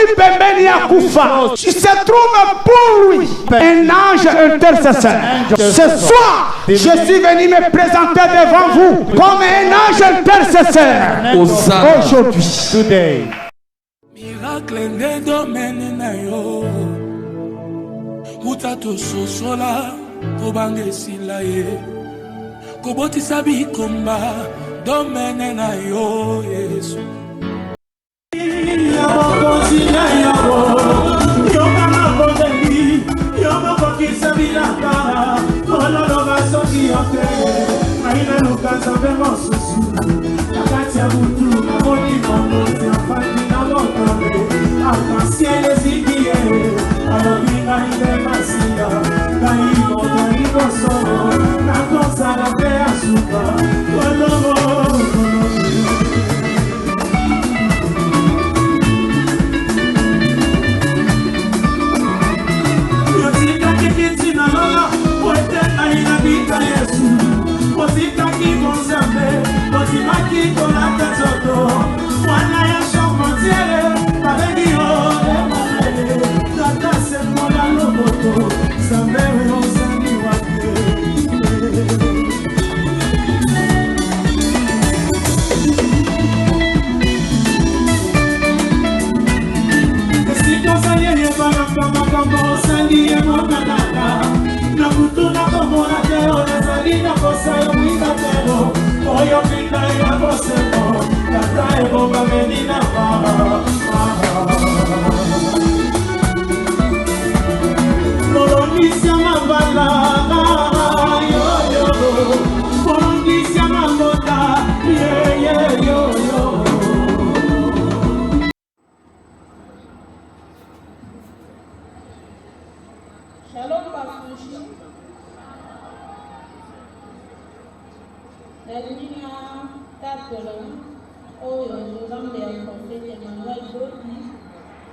Ami pembeni ya kufa. Il se trouve pour lui un ange intercesseur. Ce soir, je suis venu me présenter devant vous comme un ange intercesseur. Aujourd'hui. Today. Miracle de domaine na yo. Mutato sosola tobange silaye. Koboti sabi komba domaine na yo Yesu. Shalom bafushi. Nadina tatola oyo nzambe ya profete Emmanuel Bodi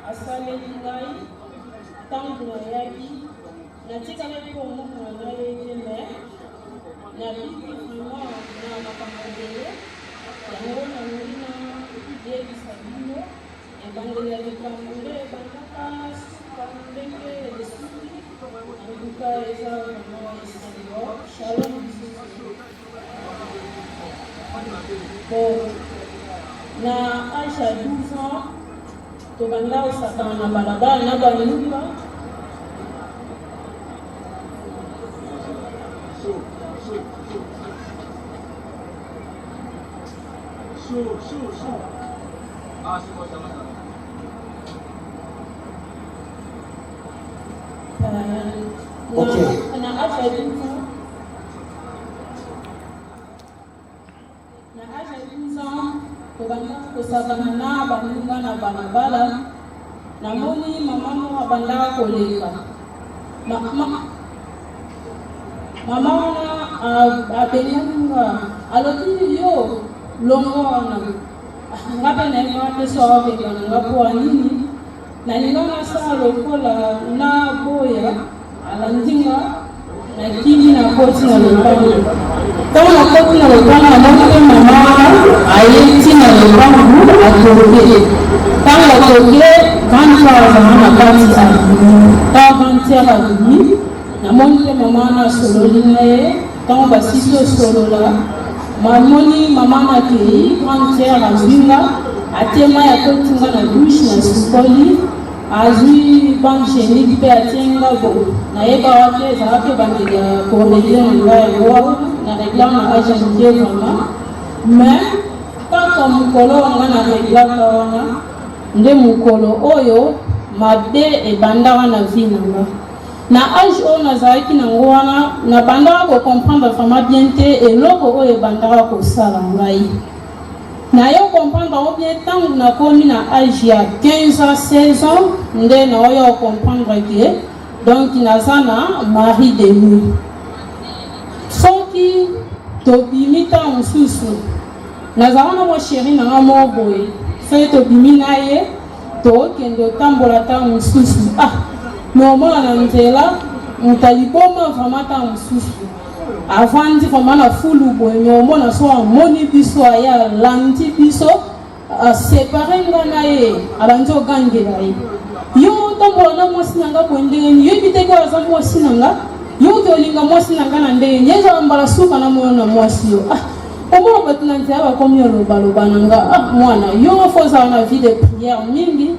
asaleli ngai ntango nayaki natikalaki omoko na ngai eteme nabiki vraimen na makambo ebele yango nangi na yebisa bino ebandeli ya likambo nde ebandaka suka ndenge esuki antuka eza vraiment esalio. Shalom bisusu. Bon, na âge à 12 ans, tobanda osakana na balabala na baluka. Na âge à 12 ans, tobanda kosakana na baninga na balabala namoni mama mo abanda koleka mama wana abelinga alobi yo longo wana ngape na nga peso awabeka na nga po anini na ninga nasala lokola na boya alandinga na kini na koti na lopango. Ntango nakoti na lopango namoni mpe mama ayeti na lopango atoke. Ntango atoke grande azala na kati ntango grande abimi namoni mpe mama wana asololi na ye. Ntango basisi osolola mamoni mama nakei grande azinga atema ya kotinga na douche na sukoli azui banque génique mpe atienga bo nayeba wake ezalaki bandeli ya koregle na ngai yango na reglaka na age moke vraiment mais kaka mokolo wanga na reglaka wana nde mokolo oyo mabe ebandaka na vie na nga na age oyo nazalaki nango wana nabandaka kocomprendre vraiment bien te eloko oyo ebandaka kosala ngai nayo comprendre au bien tant nakomi na âge ya 15 ans 16 ans nde nayo comprendre que donc nazana mari de nuit soki tobimi ta mosusu nazala na mo chéri na nga mo boye soki tobimi na ye tokende otambola ta mosusu mais omona na nzela motaliboma vraiment ta mosusu avant di vraiment na fulu boye mais omona so amoni biso aya landi biso séparé ngana ye abanzo gangela ye yo tombola na mwasi nanga bwendeni yo biteko aza mwasi nanga yo tolinga mwasi nanga na ndenge nyeza mbala suka na moyo na mwasi yo omo batuna nzaba komi loba nanga mwana yo foza na vie de prière mingi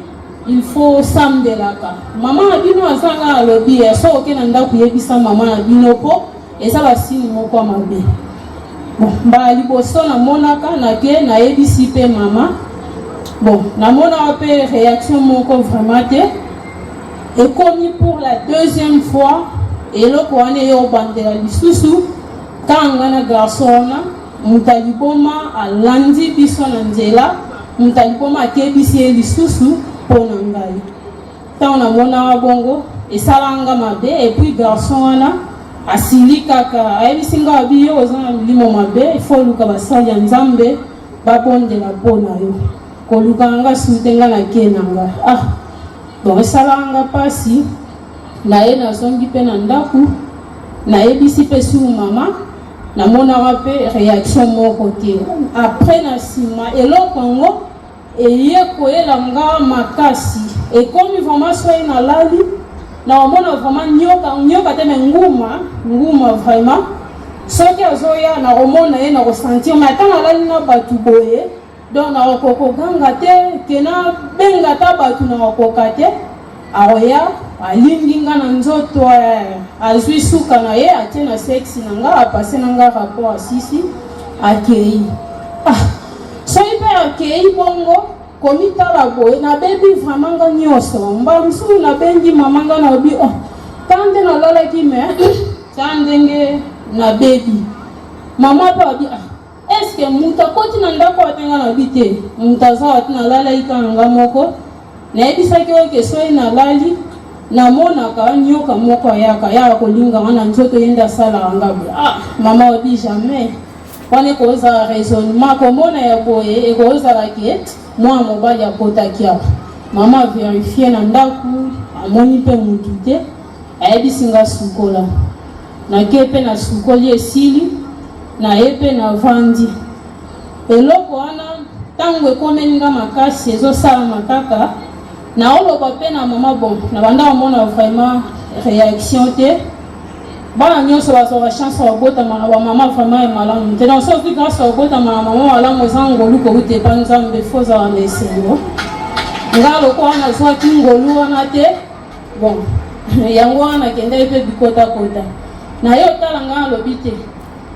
il faut samdelaka mama abino azanga alobi ya so okena ndaku yebisa mama abino po eza basini moko mabe bon ba liboso na monaka na ke na yebisi pe mama bon na mona pe réaction moko vraiment te et commis pour la deuxième fois et loko wane yo bandela lisusu kanga na garçon mutaliboma alandi biso na nzela mutaliboma akebisi lisusu pona ngai taona mona bongo esalanga mabe et puis garçon wana asili kaka ayebisinga abiyo ozana milimo mabe ifo luka basali ya nzambe babondela pona yo kolukanga sutenga na kenanga bon esalanga pasi naye nazongi pe na ndaku nayebisi pe su mama namonaka pe réaction moko te après na nsima eloko yango eye koyelanga makasi ekomi vraiment soki nalali na omona vraiment nyoka te me nguma vraiment soki azoya na komona ye na kosentir mais ata nalali na bato boye donc na kokoganga te kena benga ta bato na kokoka te aoya alingi nga na nzoto azwi suka na ye atie na sexe na nga apase na nga rapport asisi akei soki mpe akei bongo komitala boye nabebi vraiment nga nyonso mbala mosusu nabengi mama nga na obi ta nde nalalaki me ta ndenge nabebi mama mpe abi eske mutu akoti na ndako atenga na bi te mutu aza ati nalalaki kaka nga moko nayebisaki oyo kesoi nalali namonaka nyoka moko ayaka yaka kolinganga na nzoto yenda asalaka nga boye mama obi jamais wana ekozala raisonnement komona ya boye ekozalaki mwa mobali akotaki awa mama verifie na ndaku amoni mpe mutu te ayebisinga sukola nake mpe na sukoli esili naye mpe na vandi eloko wana ntango ekomeninga makasi ezosalama kaka naoloba mpe na mama bon na banda omona vraiment réaction te bana nyonso bazwaka chance babotama na bamama vraiment emalamu te donc soki grâce babotama na mama malamu eza ngolu kouta epa nzambe fo ozala na esengo nga loko wana azwaki ngolu wana te bon yango wana akendaki mpe bikotakota na ye otala nga alobi te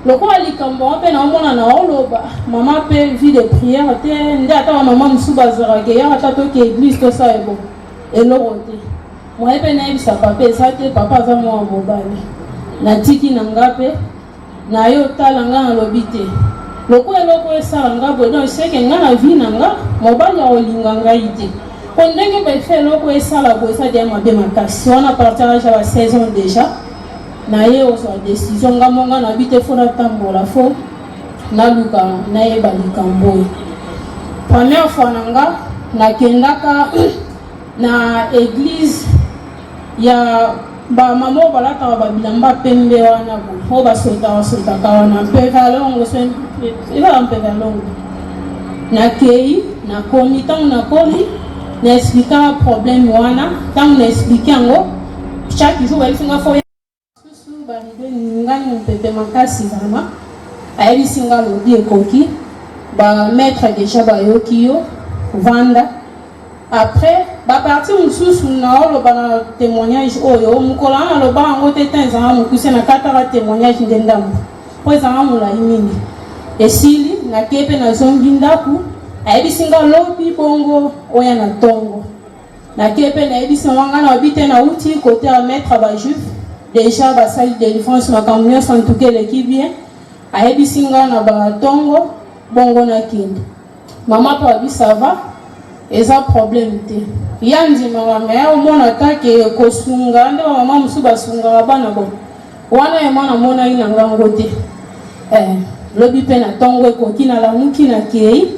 lokola likambo mpe naomona na oloba mama mpe vie de prière te nde ata bamama mosusu bazalaka eyaka ata toki église tosala ebo eloko te moye mpe nayebisaka mpe eza te papa aza mwa mobali natiki na nga mpe na ye otala nga nalobi te lokola eloko esala nga boye donc seke nga na vie na nga mobali akolinga ngai te po ndenge baefe eloko esala boye esa dia mabe makasi wana partage ya ba 16 ans déjà na ye ozwa décision nga monga na bite fo natambola fo naluka nayeba likambo oyo première fois na nga nakendaka na église ya bamama oyo balataka babilamba pembe wana oyo basotaka wana mpevalongo ezala mpevalongo nakei nakomi ntango nakomi naexplika problème wana ntango naexplike yango chaque jour balifinga fo ngani mopepe makasi vraiment ayebisinga lobi ekoki bametre déjà bayoki yo vanda après baparti mosusu na oloba na témoignage oyo mokolo wana aloba yango te ta ezanga mokuse na kataka témoignage nde ndambo mpo ezanga molai mingi esili nakei mpe nazongi ndaku ayebisinga lobi bongo oya na ntongo nakei mpe nayebisinga nga na obi te nauti kote ya maître bajuif déjà basali délivrance makambo nyonso antuke eleki bien ayebisinga na batongo bongo nakende mama mpe abi sava eza problème te ya ndimaka me omona take kosunga nde bamama mosusu basungaka bana bon wana ye mwana monaki na ngango te lobi mpe na ntongo ekoki nalamuki nakei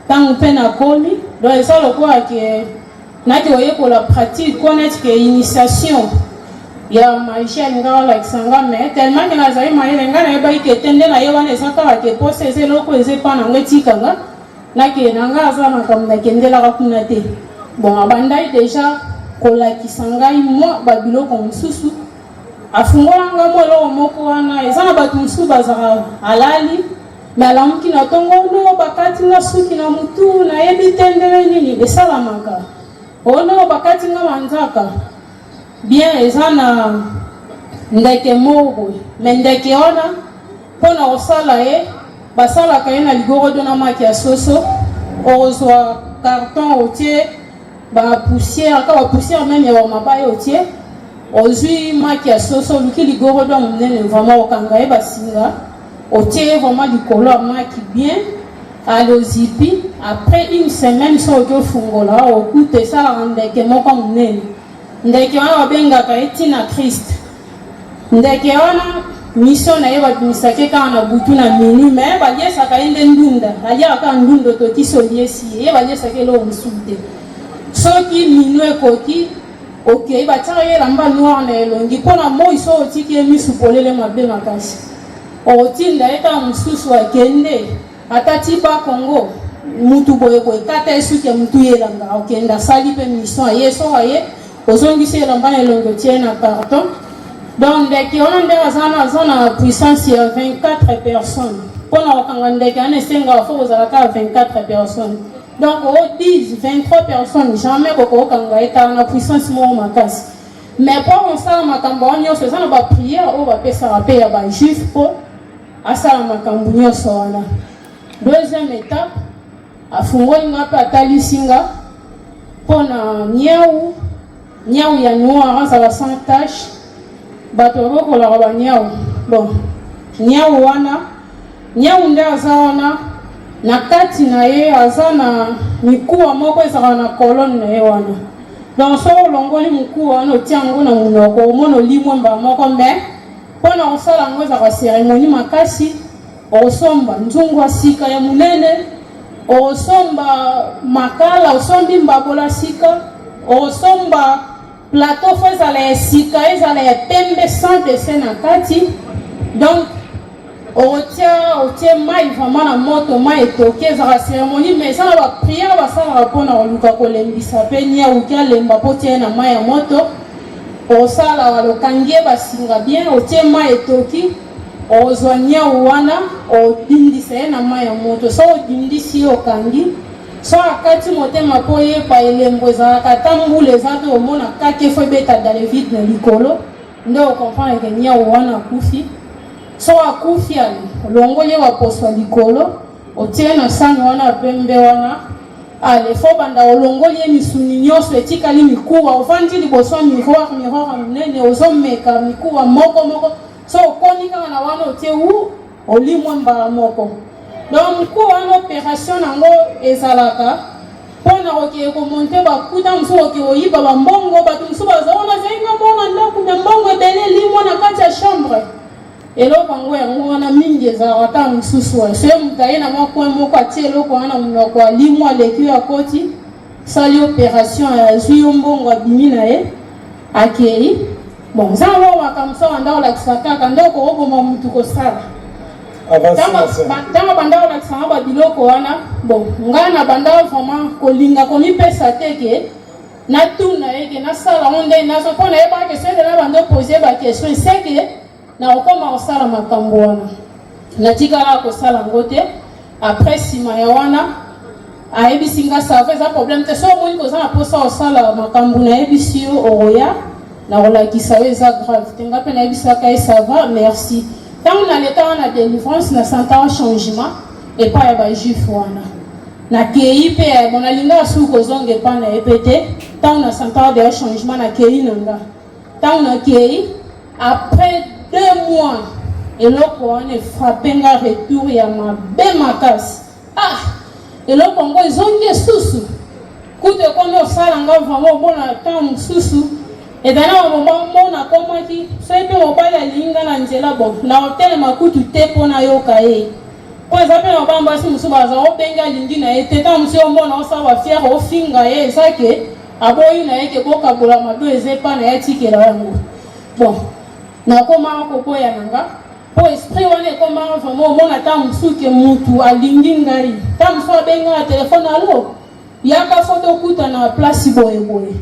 ntango mpe nakomi donc eza lokola ke naki oyekola pratique connaître ke initiation ya maisha alinga walakisanga me tellement ke nazali mayele nga nayebaki ke te nde naye wana eza kaka ke pose eza eloko eza epa nango etikanga nake nanga aza makambo nakendelaka kuna te. Bon abandai déjà kolakisa ngai mwa babiloko mosusu afungolanga mwa eloko moko wana eza na bato mosusu bazaka alali me alamuki na tongo ono bakati nga suki na mutu nayebi te ndenge nini esalamaka ono bakati nga manzaka bien eza na ndeke moko me ndeke wana mpona kosala ye basalaka ye na ligorodo na maki ya soso ozwa carton otie bapoussière ka bapoussière meme ya bamabaya otie ozwi maki ya soso oluki ligorodo monene vraiment okanga ye basinga otie vraiment likolo ya maki bien alozipi après une semaine so oki ofungola okuta esalaka ndeke moko monene ndeke wana babengaka ye Tina Christ ndeke wana mission na ye babimisaki kaka na butu na minu me baliesaka ye nde ndunda aliaka ndundo tokisi oliesi ye baliesaka eloko mosusu te soki minu ekoki okei batiaka ye elamba noir na elongi mpona moi so otiki ye misu polele mabe makasi otinda ye kaka mosusu akende ata tipa Congo mutu boyeboye kata ye suki ya mutu yelanga okenda asali mpe mission aye so aye ozongisi elamba na elongi otie na carton. Donc, ndeke wana nde aza na puissance ya 24 personnes. Pona okanga ndeke wana esenga fo ozalaka 24 personnes. Donc, o 10, 23 personnes, jamais okokanga eta na puissance moko makasi. Mais pour osala makambo wana nyonso eza na bapriere oyo bapesaka mpe ya bajuif mpo asala makambo nyonso wana. Deuxième étape, afungoli nga mpe atalisi nga mpona niau ya noir azala sans tache bato bakolaka banyau. Bon niau wana niau nde aza wana na kati na ye aza na mikuwa moko ezalaka na kolone na ye wana. Donc so olongoli mikuwa wana otia yango na munoko omona olimwe mba moko me mpona kosala yango ezalaka cérémonie makasi osomba nzungu ya sika ya munene osomba makala osombi mbabola sika osomba plateau fo ezala ya sika ezala ya pembe sans dessin na kati. Donc otie mai vraiment na moto mai etoki ezala cérémonie mais eza na bapriere basalaka mpona koluka kolembisa mpe niauki alemba mpo tie na mai ya moto osala alokangi ye basinga bien otie mai etoki ozwa niau wana odindisa ye na mai ya moto so odindisi ye okangi so akati motema mpo yepa elembo ezalaka ata mbula eza te omona kaka efo ebeta dalevide na likolo nde okomprendre ke niau wana akufi. So akufi ali olongoli ye baposo ya likolo otie na sani wana pembe wana ale fo banda olongoli ye misuni nyonso etikali mikuwa ovandi liboso ya miroir monene ozomeka mikuwa moko so okoni kaka na wana otie olimwe mbala moko. Donc mikuwa wana opération nango ezalaka mpona kokeye komonte bakuta mosusu okeye oyiba bambongo bato mosusu bazalona zenga mbongo ndako me mbongo ebele limwa na kati ya chambre eloko yango wana mingi ezalaka ata mosusu wana so ye moto aye na mwa coin moko atie eloko wana monoko alimwa aleki ya koti sali opération azwi yo mbongo abimi na ye akei. Bon za ngo makambo so anda olakisa kaka nde okokoboma mutu kosala ntango banda olakisanga babiloko wana. Bon ngai na banda vraiment kolinga komipesa teke natuna yeke nasala ngo nde nazo mpona yebaka sede na banda opose baquestion seke na okoma kosala makambo wana natikala kosala ngo te. Après nsima ya wana ayebisi nga sava eza problème te so omoni koza na mposa kosala makambo nayebisi yo okoya na kolakisa yo eza grave te nga mpe nayebisaka ye sava merci. Ntango na leta wana délivrance na santa changement epai ya bajuif wana nakei mpe bon nalingaka suki kozonga epai na ye mpe te. Ntango na santa de changement nakei na nga ntango nakei après 2 mois eloko wana efrape nga retour ya mabe makasi. Eloko ngo ezongi esusu kutu ekomi osala nga vraiment omona ntango mosusu ezana omona komaki so mpe mobali alinga na nzela bon na otelema kutu te mpona yoka ye mpo eza mpe na bambasi mosusu baza obengi alingi na ye te ntango mosusu omona osala bafiere ofinga ye ezake aboyi na ye ke bokabola mabe eza epa na ye atikela yango. Bon nakomaka koboya na nga po esprit wana ekoma vraiment omona ta mosusu ke mutu alingi ngai ta mosusu abenga na telefone alo yaka foto okuta na place boye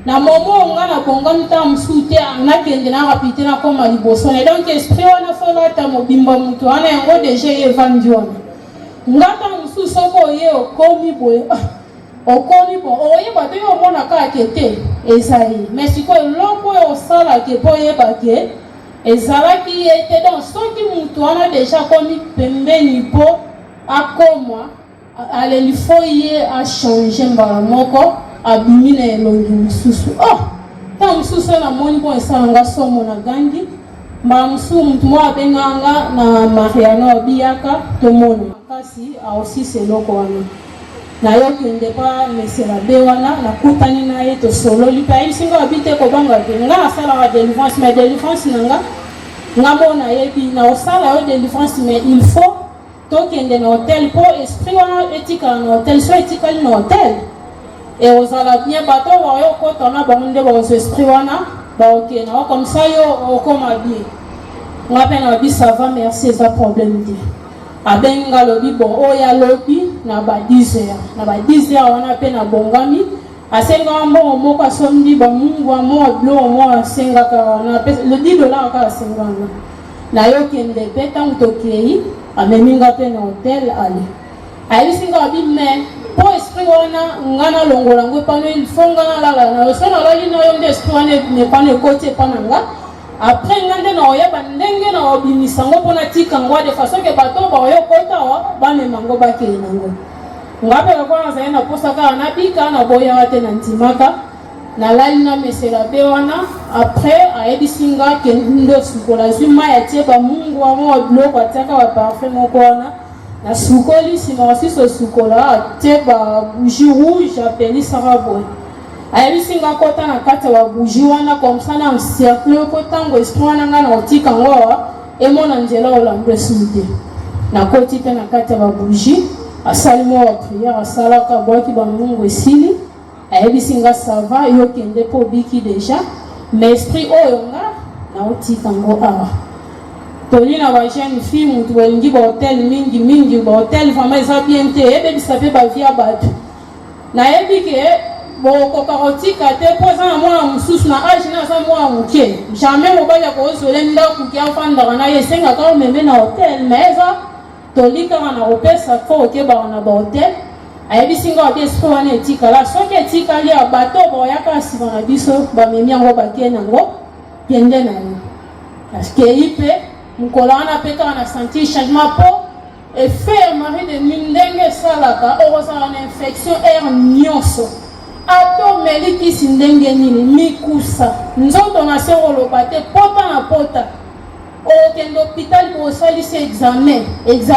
na momo nga na bongami ta mosusu te nakende na rapide na koma liboso na donc esprit wana fola ta mobimba mutu wana yango deja evandi wana nga ta mosusu soko oye okomi boye okomi bo oyeba te omona kaka te ezali mais sikoyo eloko oyo osalaka po oyeba ke ezalaki ye te donc soki mutu wana deja akomi pembeni po akoma aleli fo ye achange mbala moko abimi na elongi mosusu ta mosusu namoni mpo esalanga somo na gangi mbala mosusu mutu moko abenganga na mariano abiyaka tomona kasi aosisi eloko wana nayokende pa mesera be wana nakutani na ye tosololi mpe ayebisinga abi te kobanga te nga nasalaka délivrance mais délivrance nanga nga mona yebi na osala yo délivrance mais il faut tokende na hotel po esprit wana etikala na hotel so etikali na hotel e ozala bien bato bayo kota na bango nde baozo esprit wana baokena o comme ça yo okoma bien nga mpe na babi ça va merci eza problème te abenga lobi bon oya lobi na ba 10 heures na ba 10 heures wana pe na bongami asenga mbongo moko asombi ba mungu amo blo mo asengaka wana pe le $10 ka asengana na yo kende pe tango tokei ameminga pe na hotel ale ayisinga abi me po esprit wana ngana longola ngwe pano il faut ngana lala na osona lali na yo nde esprit wana ne pano kote pananga après ngande na oyeba ndenge na obimisa ngo pona tika ngwa de façon que bato ba oyo kota wa ba memango ba ke nango ngabe kwa na zaina posa ka na bika na boya wate na ntimaka na lali na mesela be wana après ayebisinga ke ndo sukola zuma ya tieba mungu wa mo bloko ataka wa parfum moko wana na sukoli sima wasiso sukola tieba bougie rouge apeli sarabo ayebisinga kota na kati wa bougie wana comme ça na cercle ko tango esprit wana nga na otika ngoa emona nzela olambre sunte na koti pe na kati wa bougie asalimo wa prière asalaka boaki ba mungu esili ayebisinga ça va yo kende po biki déjà mais esprit oyo nga na otika ngo awa tolina ba jeune fille mutu wengi ba hotel mingi ba hotel vraiment eza bien te ebebisa pe ba via batu na ebike boko karotika te poza na mwana mususu na age na za mwana muke jamais mobali akozole ndako ki afanda na yesenga ka meme na hotel mais eza tolika na opesa fo okeba na ba hotel ayebisinga wa esprit wana etikala soki etikali ya bato boyaka nsima na biso bamemi yango bakee nango kende na yo parce que ipe mokolo wana mpe kaka na sentir changement po effet ya mari de nuit ndenge esalaka okozala na infection aire nyonso ato melikisi ndenge nini mikusa nzoto na se koloba te pota na pota okende hôpital po osalisi examen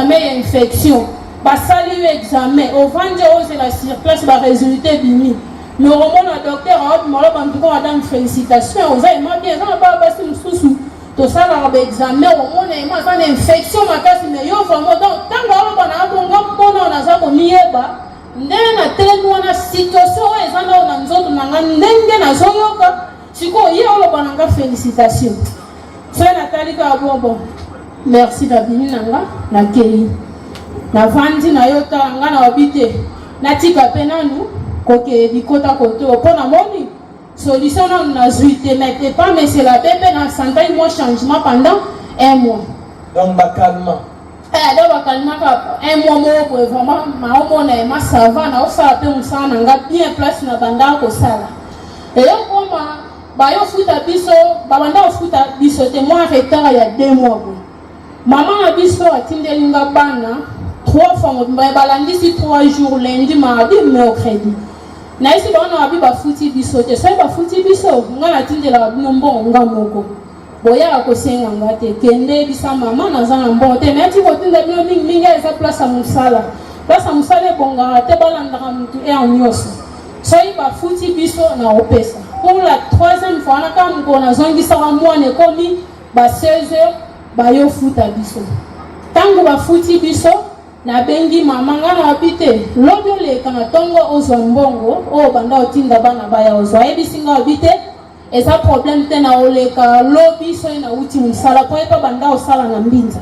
ya infection basali yo examen ovandi ozela sur place barésultat bimi mais omona docteur aobimaloba ntuko madame félicitation oza ema bien eza na baa basi mosusu tosalaka baexamen omona ema aza na infection makasi mais yo vraiment donc ntango aloba na abonga mpona naza komiyeba ndenge na telemi wana situation oyo eza nao na nzoto na nga ndenge nazoyoka sikoyo ye oloba na nga félicitation so natali kaka bon merci na bimi na nga nakei navandi na yo tala nga na wabi te natika mpe nanu koke bikota kote mpo na moni solution nanu nazwi te mais te pas mesela pe mpe na santai mwa changement pendant 1 mois donc bakalma donc bakalimaka 1 mois moko boye vraiment maomona ema sava na osala mpe mosala na nga bien place na bandaka kosala eyo koma bayofuta biso babanda kofuta biso te mwa retard ya 2 mois boye mama na biso atindeli nga bana 3 fois balandisi 3 jours lundi mardi mercredi na isi baona babi bafuti biso te soki bafuti biso nga natindelaka bino mbongo nga moko boyaka kosenga nga te kende bisa mama naza na mbongo te me ati kotinda bino mingi eza place ya mosala ebongaka te balandaka motu ere nyonso soki bafuti biso na opesa pour la 3e fois naka mokolo nazongisaka mwana ekomi ba 16 heures bayofuta biso ntango bafuti biso nabengi mama nga na wapi te lobi oleka na ntongo ozwa mbongo oyo banda otinda bana baya ozwa ayebisinga wabi te et ça problème tena oleka lobby so na uti musala po epa banda osala na mbinza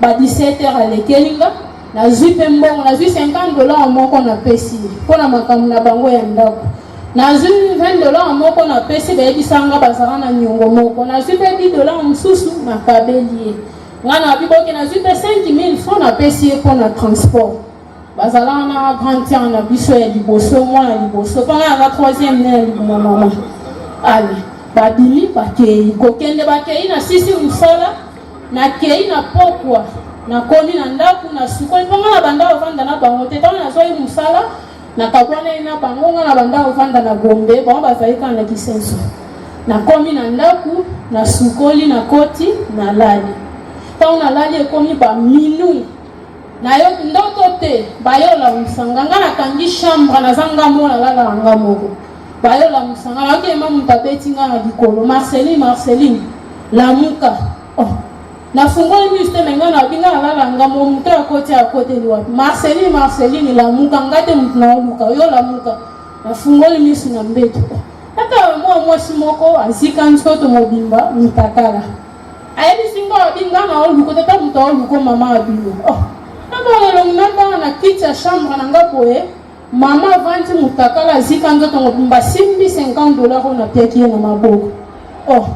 ba 17h alekelinga na zupe mbongo na zu $50 moko na pesi pona makamu na bango ya ndako na zu $20 moko na pesi ba ebisanga bazara na nyongo moko na zupe $10 mususu na kabeli ngana biboke na zupe 5000 francs na pesi pona transport bazala na grand tian na biso ya liboso mwana liboso panga na 3e ne na mama ali badili bakei kokende bakei na sisi musala na kei na pokwa na komi na ndaku na suko panga na banda ovanda na bango te tana zoi musala na kabwana ina bango na banda ovanda na Gombe bon bazaika na kisenso na komi na ndaku na sukoli na koti na lali tana lali ekomi ba minu na yo ndoto te bayola musanga nga na kangi chambre na zanga mona lala nga moko bayola musanga na ke mamu tabeti nga na likolo Marceline lamuka oh na fungoli miste menga na binga lala nga mo muto ya kote liwa Marceline lamuka ngate mutna luka yo lamuka na fungoli misu na mbeto ata mo simoko azika nsoto mobimba mutakala ayebi singa binga na oluko tata muto oluko mama abilo oh aba longana na kiti ya chambre na ngapoe mama vanti mutakala zika nzoto ngobimba simbi $50 na piaki na maboko oh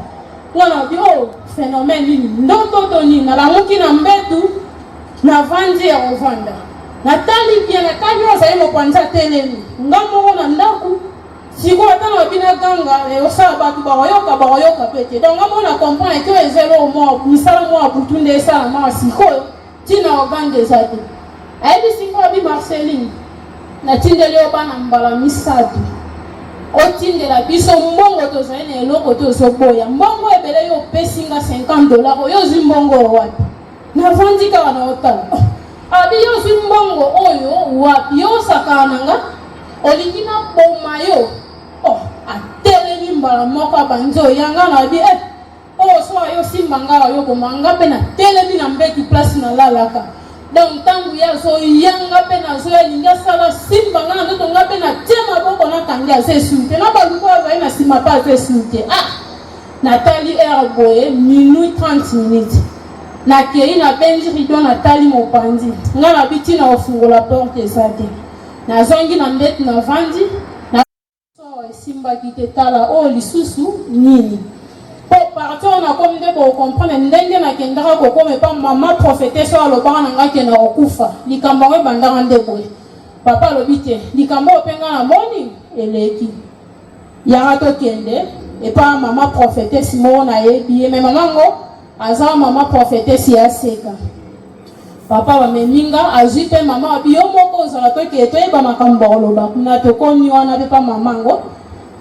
ngana bi oh phénomène nini ndoto to nini na lamuki na mbetu na vandi ya ovanda na tali bien na kanyo za imo kwanza telemi ngamo na ndaku siko atana bina ganga osala batu bayoka pete donc ngamo na comprendre que ezelo mo misala mo abutunde sala ma siko tina ovande zate ayebi siko abi Marceline na tindele obana mbala misatu otindela biso mbongo tozali na eloko tozoboya mbongo ebele yo pesinga $50 oyo zwi mbongo wapi na vandika wana otala abi yo zwi mbongo oyo wapi yo sakana nanga olingi na boma yo oh atelemi mbala moko abanzo yanga na abi oh so yo simbanga yo bomanga pe na telemi na mbeki place na lalaka donc tangu ya so yanga pe na so linga sala simbanga na ndoto ngape na tema boko na kangia sesunte na baluko va na sima pa sesunte Nathalie Erboye minuit 30 minutes na kei na benji rido Nathalie mopandi nga na biti na ofungola porte ezate na zongi na mbeti na vandi na so simba kitetala o lisusu nini pour partir on a comme de pour comprendre ndenge na kendaka ko comme pas maman prophétesse so alobanga na ngake na okufa likambo we bandanga ndeboye papa lobite likambo openga na moni eleki ya to kende et pas maman prophétesse mo na yebi mais maman ngo aza maman prophétesse ya seka papa wa meninga azite maman abi yo moko za to ke to eba makambo loba na to koni wana be pa maman ngo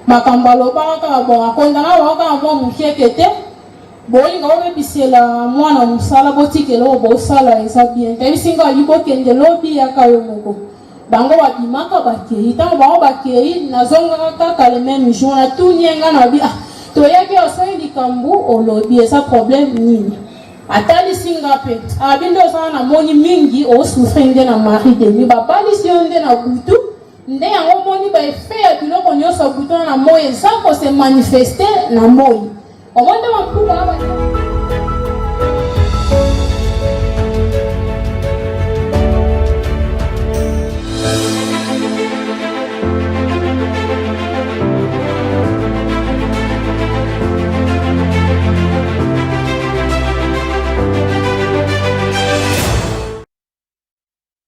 makambo loba ka bon akondana wa ka mo mukiekete bolinga wa bisela mwana musala botikelo bo sala eza bien tabisinga yibo kende lobi ya kayo moko bango babimaka bakei tango bango bakei nazongaka kaka le même jour na tunyenga na bi toyaki osali likambu olobi eza problème nini atalisi nga pe abindo osala na moni mingi osufre nde na mari demi babalisi yo nde na butu nde yango moni baefe ya biloko nyonso butu na moi eza kose manifeste na moi omonde mapuka